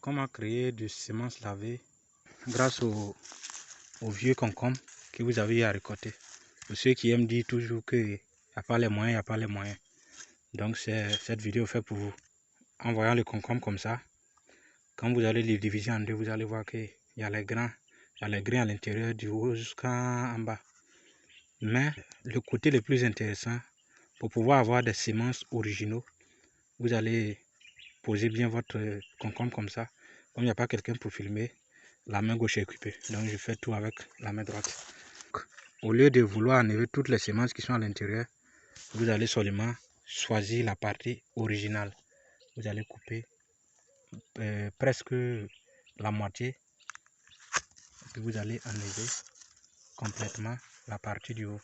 Comment créer des semences lavées grâce au vieux concombre que vous avez à récolter. Pour ceux qui aiment dire toujours qu'il n'y a pas les moyens, il n'y a pas les moyens. Donc cette vidéo fait pour vous. En voyant le concombre comme ça, quand vous allez les diviser en deux, vous allez voir qu'il y a les grains. Il y a les grains à l'intérieur du haut jusqu'en bas. Mais le côté le plus intéressant, pour pouvoir avoir des semences originaux, vous allez poser bien votre concombre comme ça. Comme il n'y a pas quelqu'un pour filmer, la main gauche est occupée. Donc je fais tout avec la main droite. Au lieu de vouloir enlever toutes les semences qui sont à l'intérieur, vous allez seulement choisir la partie originale. Vous allez couper presque la moitié. Et puis vous allez enlever complètement la partie du haut.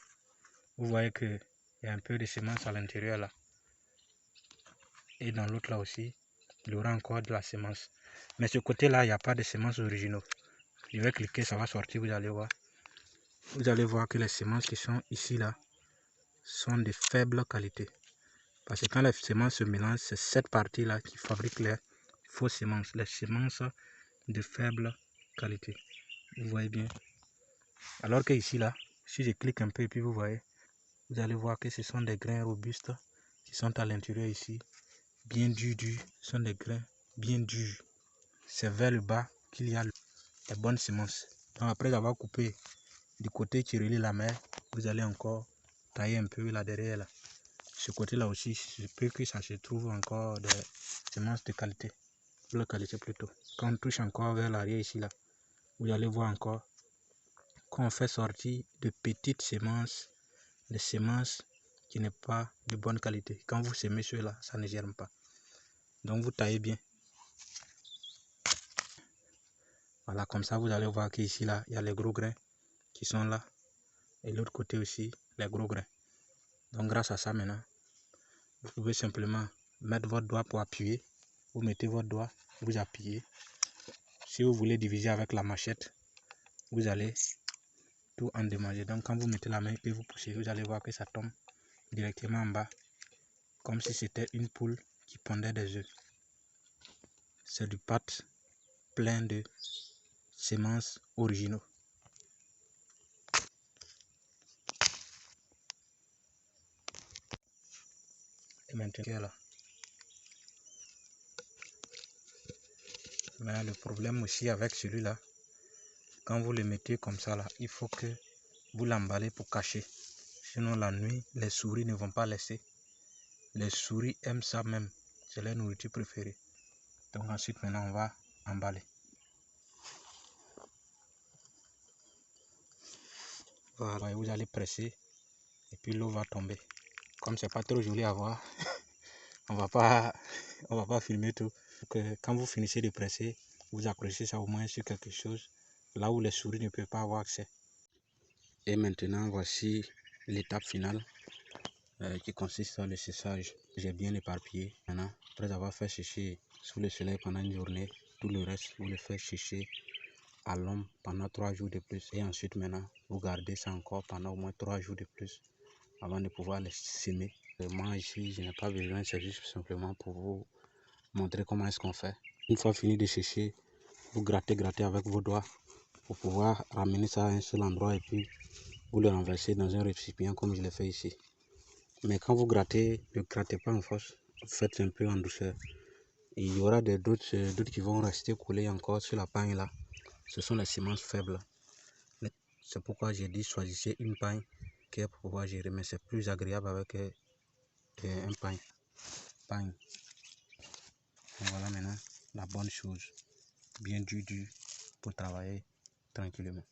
Vous voyez qu'il y a un peu de semences à l'intérieur là. Et dans l'autre là aussi, il y aura encore de la semence. Mais ce côté là, il n'y a pas de semences originaux. Je vais cliquer, ça va sortir, vous allez voir. Vous allez voir que les semences qui sont ici là sont de faible qualité. Parce que quand les semences se mélangent, c'est cette partie là qui fabrique les fausses semences, les semences de faible qualité. Vous voyez bien. Alors que ici là, si je clique un peu et puis vous voyez, vous allez voir que ce sont des grains robustes qui sont à l'intérieur ici, bien durs, ce sont des grains bien durs. C'est vers le bas qu'il y a les bonnes semences. Donc après avoir coupé du côté qui relie la mer, vous allez encore tailler un peu là derrière là. Ce côté là aussi, je peux que ça se trouve encore des semences de qualité, de qualité plutôt. Quand on touche encore vers l'arrière ici là, vous allez voir encore qu'on fait sortir de petites semences, des semences qui n'est pas de bonne qualité. Quand vous semez ceux-là, ça ne germe pas. Donc vous taillez bien. Voilà, comme ça vous allez voir qu'ici là, il y a les gros grains qui sont là. Et l'autre côté aussi, les gros grains. Donc grâce à ça maintenant, vous pouvez simplement mettre votre doigt pour appuyer. Vous mettez votre doigt, vous appuyez. Si vous voulez diviser avec la machette, vous allez tout endommager. Donc quand vous mettez la main et vous poussez, vous allez voir que ça tombe directement en bas. Comme si c'était une poule qui pondait des œufs. C'est du pâte plein de semences originaux. Et maintenant là. Mais le problème aussi avec celui-là, quand vous le mettez comme ça là, il faut que vous l'emballez pour cacher. Sinon la nuit, les souris ne vont pas laisser. Les souris aiment ça même. C'est leur nourriture préférée. Donc ensuite maintenant on va emballer. Voilà, vous allez presser et puis l'eau va tomber. Comme c'est pas trop joli à voir, on va pas filmer tout. Donc, quand vous finissez de presser, vous accrochez ça au moins sur quelque chose, là où les souris ne peuvent pas avoir accès. Et maintenant voici l'étape finale qui consiste dans le séchage. J'ai bien éparpillé. Maintenant, après avoir fait sécher sous le soleil pendant une journée, tout le reste vous le faites sécher à l'ombre pendant 3 jours de plus. Et ensuite maintenant, vous gardez ça encore pendant au moins 3 jours de plus avant de pouvoir les semer. Moi ici, je n'ai pas besoin, c'est juste simplement pour vous montrer comment est-ce qu'on fait. Une fois fini de sécher, vous grattez avec vos doigts pour pouvoir ramener ça à un seul endroit et puis vous le renversez dans un récipient comme je l'ai fait ici. Mais quand vous grattez, ne grattez pas en force, faites un peu en douceur. Et il y aura d'autres qui vont rester collés encore sur la paille là. Ce sont les semences faibles. C'est pourquoi j'ai dit choisissez une paille qui est pour pouvoir gérer, mais c'est plus agréable avec un paille. Voilà maintenant la bonne chose, bien dur pour travailler tranquillement.